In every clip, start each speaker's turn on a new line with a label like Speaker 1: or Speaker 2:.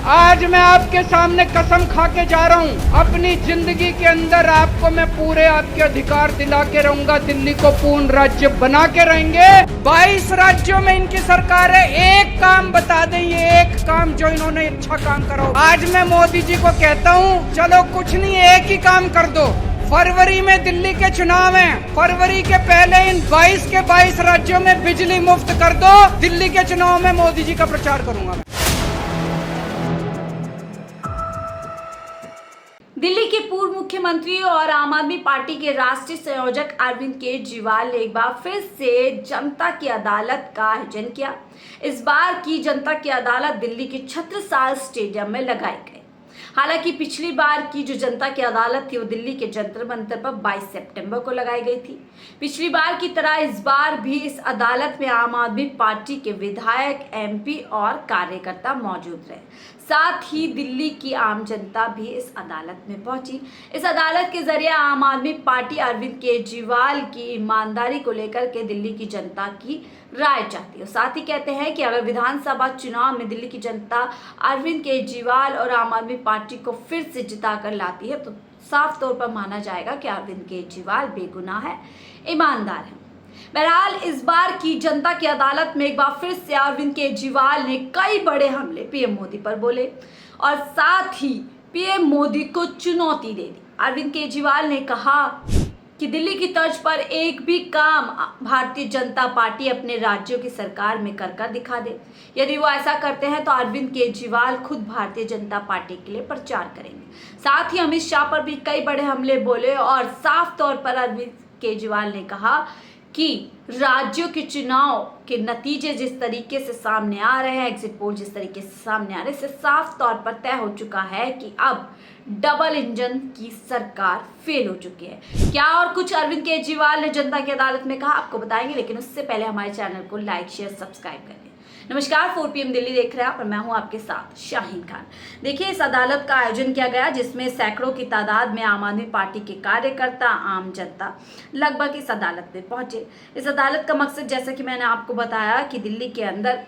Speaker 1: आज मैं आपके सामने कसम खा के जा रहा हूँ, अपनी जिंदगी के अंदर आपको मैं पूरे आपके अधिकार दिला के रहूंगा। दिल्ली को पूर्ण राज्य बना के रहेंगे। 22 राज्यों में इनकी सरकार है। एक काम बता दें, ये एक काम जो इन्होंने अच्छा काम करा हो। आज मैं मोदी जी को कहता हूँ, चलो कुछ नहीं, एक ही काम कर दो। फरवरी में दिल्ली के चुनाव हैं, फरवरी के पहले इन 22 के 22 राज्यों में बिजली मुफ्त कर दो। दिल्ली के चुनाव में मोदी जी का प्रचार करूंगा मैं।
Speaker 2: दिल्ली के पूर्व मुख्यमंत्री और आम आदमी पार्टी के राष्ट्रीय संयोजक अरविंद केजरीवाल ने एक बार फिर से जनता की अदालत का आयोजन किया। इस बार की जनता की अदालत दिल्ली के छत्रसाल स्टेडियम में लगाई गई। हालांकि पिछली बार की जो जनता की अदालत थी वो दिल्ली के जंतर मंतर पर 22 सितंबर को लगाई गई थी। पिछली बार की तरह इस बार भी इस अदालत में आम आदमी पार्टी के विधायक, एमपी और कार्यकर्ता मौजूद रहे। साथ ही दिल्ली की आम जनता भी इस अदालत में पहुंची। इस अदालत के जरिए आम आदमी पार्टी अरविंद केजरीवाल की ईमानदारी को लेकर के दिल्ली की जनता की राय चाहती है। साथ ही कहते हैं कि अगर विधानसभा चुनाव में दिल्ली की जनता अरविंद केजरीवाल और आम आदमी पार्टी को फिर से जिता कर लाती है तो साफ तौर पर माना जाएगा कि अरविंद केजरीवाल बेगुनाह है, ईमानदार है। बहरहाल इस बार की जनता की अदालत में एक बार फिर से अरविंद केजरीवाल ने कई बड़े हमले पीएम मोदी पर बोले और साथ ही पीएम मोदी को चुनौती दे दी। अरविंद केजरीवाल ने कहा कि दिल्ली की तर्ज पर एक भी काम भारतीय जनता पार्टी अपने राज्यों की सरकार में कर दिखा दे। यदि वो ऐसा करते हैं तो अरविंद केजरीवाल खुद भारतीय जनता पार्टी के लिए प्रचार करेंगे। साथ ही अमित शाह पर भी कई बड़े हमले बोले और साफ तौर पर अरविंद केजरीवाल ने कहा कि राज्यों के चुनाव के नतीजे जिस तरीके से सामने आ रहे हैं, एग्जिट पोल जिस तरीके से सामने आ रहे हैं, इससे साफ तौर पर तय हो चुका है कि अब डबल इंजन की सरकार फेल हो चुकी है। क्या और कुछ अरविंद केजरीवाल ने जनता की अदालत में कहा, आपको बताएंगे, लेकिन उससे पहले हमारे चैनल को लाइक, शेयर, सब्सक्राइब करें। नमस्कार, 4 PM दिल्ली देख रहे हैं आप और मैं हूं आपके साथ शाहीन खान। देखिए, इस अदालत का आयोजन किया गया जिसमें सैकड़ों की तादाद में आम आदमी पार्टी के कार्यकर्ता, आम जनता लगभग इस अदालत में पहुंचे। इस अदालत का मकसद, जैसा कि मैंने आपको बताया, कि दिल्ली के अंदर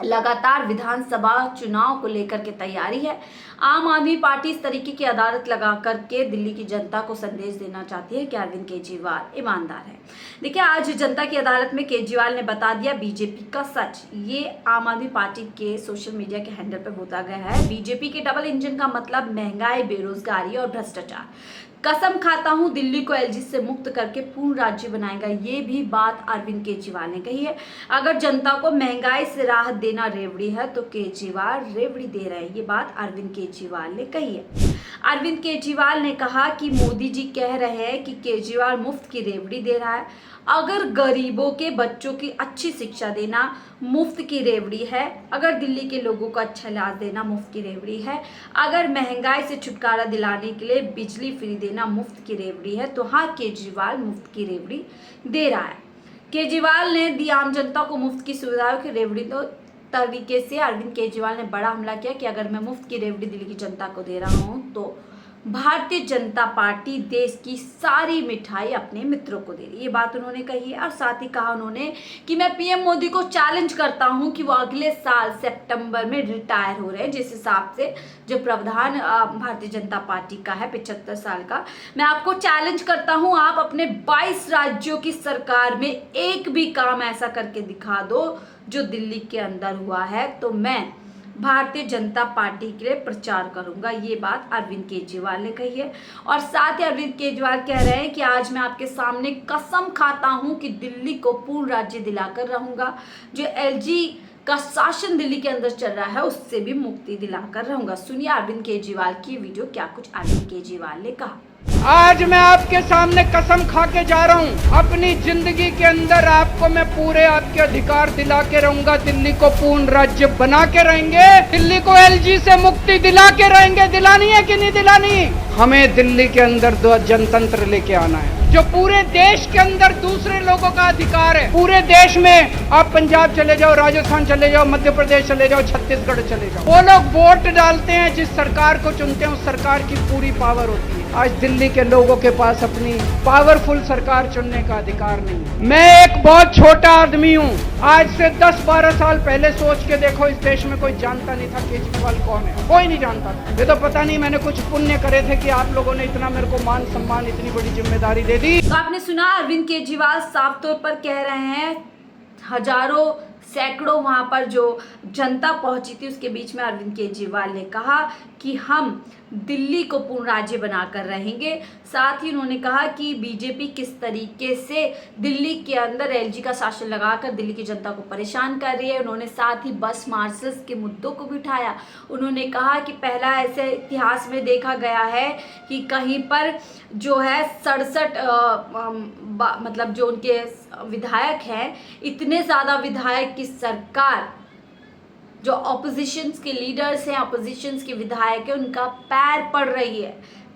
Speaker 2: लगातार विधानसभा चुनाव को लेकर के तैयारी है। आम आदमी पार्टी इस तरीके की अदालत लगा करके दिल्ली की जनता को संदेश देना चाहती है कि अरविंद केजरीवाल ईमानदार है। देखिए, आज जनता की अदालत में केजरीवाल ने बता दिया बीजेपी का सच। ये आम आदमी पार्टी के सोशल मीडिया के हैंडल पे होता गया है। बीजेपी के डबल इंजन का मतलब महंगाई, बेरोजगारी और भ्रष्टाचार। कसम खाता हूं, दिल्ली को एलजी से मुक्त करके पूर्ण राज्य बनाएगा। ये भी बात अरविंद केजरीवाल ने कही है। अगर जनता को महंगाई से राहत देना रेवड़ी है तो केजरीवाल रेवड़ी दे रहे हैं। ये बात अरविंद केजरीवाल ने कही है। अरविंद केजरीवाल ने कहा कि मोदी जी कह रहे हैं कि केजरीवाल मुफ्त की रेवड़ी दे रहा है। अगर गरीबों के बच्चों की अच्छी शिक्षा देना मुफ्त की रेवड़ी है, अगर दिल्ली के लोगों को अच्छा इलाज देना मुफ्त की रेवड़ी है, अगर महंगाई से छुटकारा दिलाने के लिए बिजली फ्री देना मुफ्त की रेवड़ी है, तो हाँ, केजरीवाल मुफ्त की रेवड़ी दे रहा है। केजरीवाल ने दी आम जनता को मुफ्त की सुविधाओं की रेवड़ी। तो तरीके से अरविंद केजरीवाल ने बड़ा हमला किया कि अगर मैं मुफ्त की रेवड़ी दिल्ली की जनता को दे रहा हूँ तो भारतीय जनता पार्टी देश की सारी मिठाई अपने मित्रों को दे रही है। ये बात उन्होंने कही है और साथ ही कहा उन्होंने कि मैं पीएम मोदी को चैलेंज करता हूं कि वो अगले साल सितंबर में रिटायर हो रहे हैं। जिस हिसाब से जो प्रावधान भारतीय जनता पार्टी का है 75 साल का, मैं आपको चैलेंज करता हूं, आप अपने 22 राज्यों की सरकार में एक भी काम ऐसा करके दिखा दो जो दिल्ली के अंदर हुआ है, तो मैं भारतीय जनता पार्टी के लिए प्रचार करूंगा। ये बात अरविंद केजरीवाल ने कही है और साथ ही अरविंद केजरीवाल कह रहे हैं कि आज मैं आपके सामने कसम खाता हूं कि दिल्ली को पूर्ण राज्य दिलाकर रहूंगा। जो एलजी का शासन दिल्ली के अंदर चल रहा है उससे भी मुक्ति दिलाकर रहूंगा। सुनिए अरविंद केजरीवाल की वीडियो, क्या कुछ अरविंद केजरीवाल ने कहा।
Speaker 1: आज मैं आपके सामने कसम खा के जा रहा हूँ, अपनी जिंदगी के अंदर आपको मैं पूरे आपके अधिकार दिला के रहूंगा। दिल्ली को पूर्ण राज्य बना के रहेंगे। दिल्ली को एलजी से मुक्ति दिला के रहेंगे। दिलानी है कि नहीं दिलानी? हमें दिल्ली के अंदर जनतंत्र लेके आना है जो पूरे देश के अंदर दूसरे लोगों का अधिकार है। पूरे देश में आप पंजाब चले जाओ, राजस्थान चले जाओ, मध्य प्रदेश चले जाओ, छत्तीसगढ़ चले जाओ, वो लोग वोट डालते हैं, जिस सरकार को चुनते हैं उस सरकार की पूरी पावर होती है। आज दिल्ली के लोगों के पास अपनी पावरफुल सरकार चुनने का अधिकार नहीं। मैं एक बहुत छोटा आदमी हूँ। आज से 10-12 साल पहले सोच के देखो, इस देश में कोई जानता नहीं था केजरीवाल कौन है, कोई नहीं जानता था। ये तो पता नहीं मैंने कुछ पुण्य करे थे कि आप लोगों ने इतना मेरे को मान सम्मान, इतनी बड़ी जिम्मेदारी दे दी।
Speaker 2: तो आपने सुना, अरविंद केजरीवाल साफ तौर पर कह रहे हैं, हजारों सैकड़ों वहां पर जो जनता पहुंची थी उसके बीच में अरविंद केजरीवाल ने कहा कि हम दिल्ली को पूर्ण राज्य बनाकर रहेंगे। साथ ही उन्होंने कहा कि बीजेपी किस तरीके से दिल्ली के अंदर एलजी का शासन लगाकर दिल्ली की जनता को परेशान कर रही है। उन्होंने साथ ही बस मार्शल्स के मुद्दों को भी उठाया। उन्होंने कहा कि पहला ऐसे इतिहास में देखा गया है कि कहीं पर जो है 67 मतलब जो उनके विधायक हैं, इतने ज़्यादा विधायक की सरकार, जो ऑपोजिशंस के लीडर्स हैं, ऑपोजिशंस के विधायक हैं, उनका पैर पड़ रही है।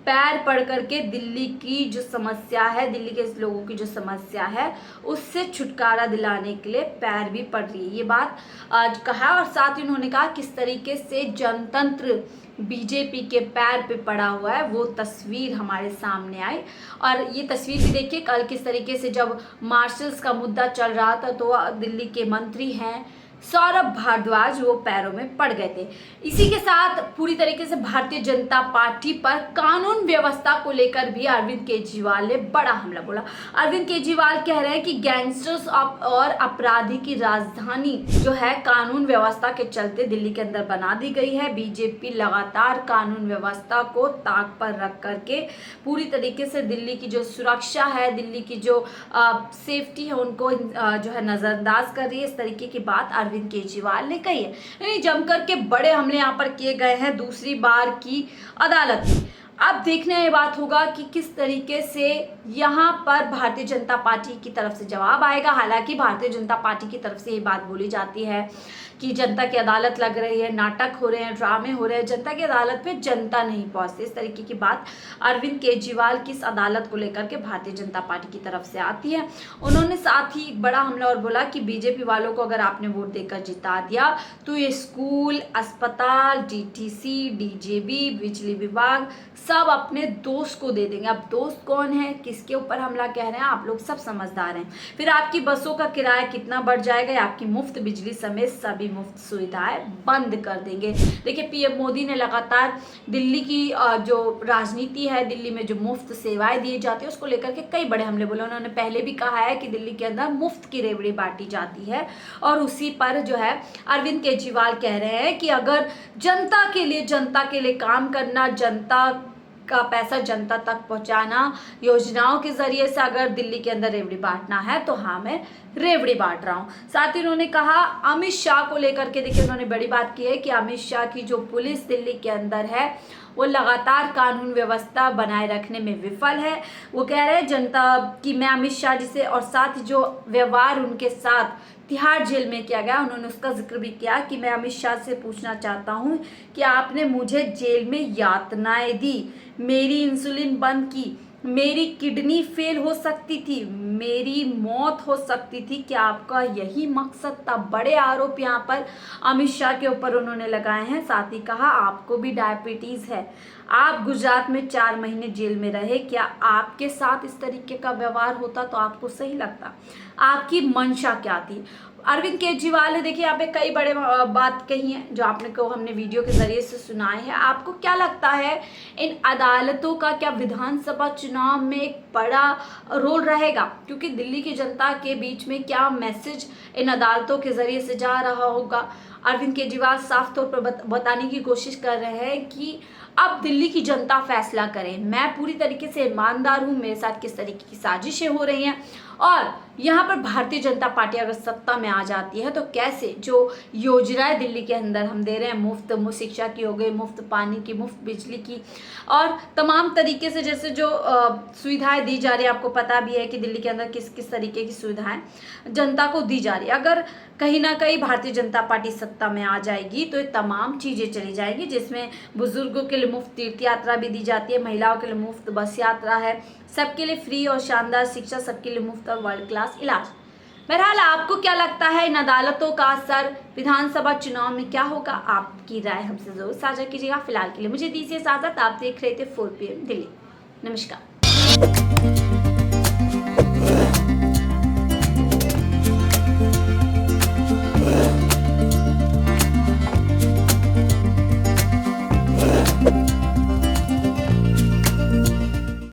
Speaker 2: पैर पड़ करके दिल्ली की जो समस्या है, दिल्ली के लोगों की जो समस्या है, उससे छुटकारा दिलाने के लिए पैर भी पड़ रही है। ये बात आज कहा। और साथ ही उन्होंने कहा किस तरीके से जनतंत्र बीजेपी के पैर पे पड़ा हुआ है, वो तस्वीर हमारे सामने आई। और ये तस्वीर भी देखिए कल किस तरीके से जब मार्शल्स का मुद्दा चल रहा था तो दिल्ली के मंत्री हैं सौरभ भारद्वाज, वो पैरों में पड़ गए थे। इसी के साथ पूरी तरीके से भारतीय जनता पार्टी पर कानून व्यवस्था को लेकर भी अरविंद केजरीवाल ने बड़ा हमला बोला। अरविंद केजरीवाल कह रहे हैं कि गैंगस्टर्स और अपराधी की राजधानी जो है कानून व्यवस्था के चलते दिल्ली के अंदर बना दी गई है। बीजेपी लगातार कानून व्यवस्था को ताक पर रख करके पूरी तरीके से दिल्ली की जो सुरक्षा है, दिल्ली की जो सेफ्टी है, उनको जो है नजरअंदाज कर रही है। इस तरीके की बात अरविंद केजरीवाल ने कही है। यानी जमकर के बड़े हमले यहाँ पर किए गए हैं दूसरी बार की अदालत में। अब देखने ये बात होगा कि किस तरीके से यहाँ पर भारतीय जनता पार्टी की तरफ से जवाब आएगा। हालांकि भारतीय जनता पार्टी की तरफ से ये बात बोली जाती है कि जनता की अदालत लग रही है, नाटक हो रहे हैं, ड्रामे हो रहे हैं, जनता की अदालत पे जनता नहीं पहुंचती। इस तरीके की बात अरविंद केजरीवाल की इस अदालत को लेकर के भारतीय जनता पार्टी की तरफ से आती है। उन्होंने साथ ही बड़ा हमला और बोला कि बीजेपी वालों को अगर आपने वोट देकर जिता दिया तो ये स्कूल, अस्पताल, डीटीसी, डीजेबी, बिजली विभाग सब अपने दोस्त को दे देंगे। अब दोस्त कौन है, किसके ऊपर हमला कह रहे हैं, आप लोग सब समझदार हैं। फिर आपकी बसों का किराया कितना बढ़ जाएगा, आपकी मुफ्त बिजली समेत सभी मुफ्त सुविधाएं बंद कर देंगे। देखिए पीएम मोदी ने लगातार दिल्ली की जो राजनीति है, दिल्ली में जो मुफ्त सेवाएं दी जाती है उसको लेकर के कई बड़े हमले बोले। उन्होंने पहले भी कहा है कि दिल्ली के अंदर मुफ्त की रेवड़ी बांटी जाती है और उसी पर जो है अरविंद केजरीवाल कह रहे हैं कि अगर जनता के लिए काम करना, जनता का पैसा जनता तक पहुंचाना, योजनाओं के जरिए से अगर दिल्ली के अंदर रेवड़ी बांटना है तो हाँ मैं रेवड़ी बांट रहा हूँ। साथ ही उन्होंने कहा अमित शाह को लेकर के, देखिए उन्होंने बड़ी बात की है कि अमित शाह की जो पुलिस दिल्ली के अंदर है वो लगातार कानून व्यवस्था बनाए रखने में विफल है। वो कह रहे हैं जनता की मैं अमित शाह जी से, और साथ ही जो व्यवहार उनके साथ तिहाड़ जेल में किया गया उन्होंने उसका जिक्र भी किया कि मैं अमित शाह से पूछना चाहता हूं कि आपने मुझे जेल में यातनाएं दी, मेरी इंसुलिन बंद की, मेरी किडनी फेल हो सकती थी, मेरी मौत हो सकती थी, क्या आपका यही मकसद था? बड़े आरोप यहाँ पर अमित शाह के ऊपर उन्होंने लगाए हैं। साथ ही कहा आपको भी डायबिटीज है, आप गुजरात में 4 महीने जेल में रहे, क्या आपके साथ इस तरीके का व्यवहार होता तो आपको सही लगता? आपकी मंशा क्या थी? अरविंद केजरीवाल ने देखिए यहाँ पे कई बड़े बात कही है जो आपने को हमने वीडियो के जरिए से सुनाए हैं। आपको क्या लगता है इन अदालतों का क्या विधानसभा चुनाव में एक बड़ा रोल रहेगा? क्योंकि दिल्ली की जनता के बीच में क्या मैसेज इन अदालतों के जरिए से जा रहा होगा? अरविंद केजरीवाल साफ तौर पर बताने की कोशिश कर रहे हैं कि अब दिल्ली की जनता फैसला करे, मैं पूरी तरीके से ईमानदार हूँ, मेरे साथ किस तरीके की साजिशें हो रही हैं, और यहाँ पर भारतीय जनता पार्टी अगर सत्ता में आ जाती है तो कैसे जो योजनाएं दिल्ली के अंदर हम दे रहे हैं, मुफ्त शिक्षा की हो गई, मुफ्त पानी की, मुफ्त बिजली की, और तमाम तरीके से जैसे जो सुविधाएं दी जा रही है, आपको पता भी है कि दिल्ली के अंदर किस किस तरीके की सुविधाएं जनता को दी जा रही है। अगर कहीं ना कहीं भारतीय जनता पार्टी सत्ता में आ जाएगी तो ये तमाम चीज़ें चली जाएगी, जिसमें बुजुर्गों के लिए मुफ्त तीर्थ यात्रा भी दी जाती है, महिलाओं के लिए मुफ्त बस यात्रा है, सबके लिए फ्री और शानदार शिक्षा, सबके लिए मुफ्त और वर्ल्ड क्लास इलाज। बहरहाल आपको क्या लगता है इन अदालतों का असर विधानसभा चुनाव में क्या होगा? आपकी राय हमसे जरूर साझा कीजिएगा। फिलहाल के लिए मुझे दीजिए इजाजत। आप देख रहे थे 4 PM दिल्ली। नमस्कार।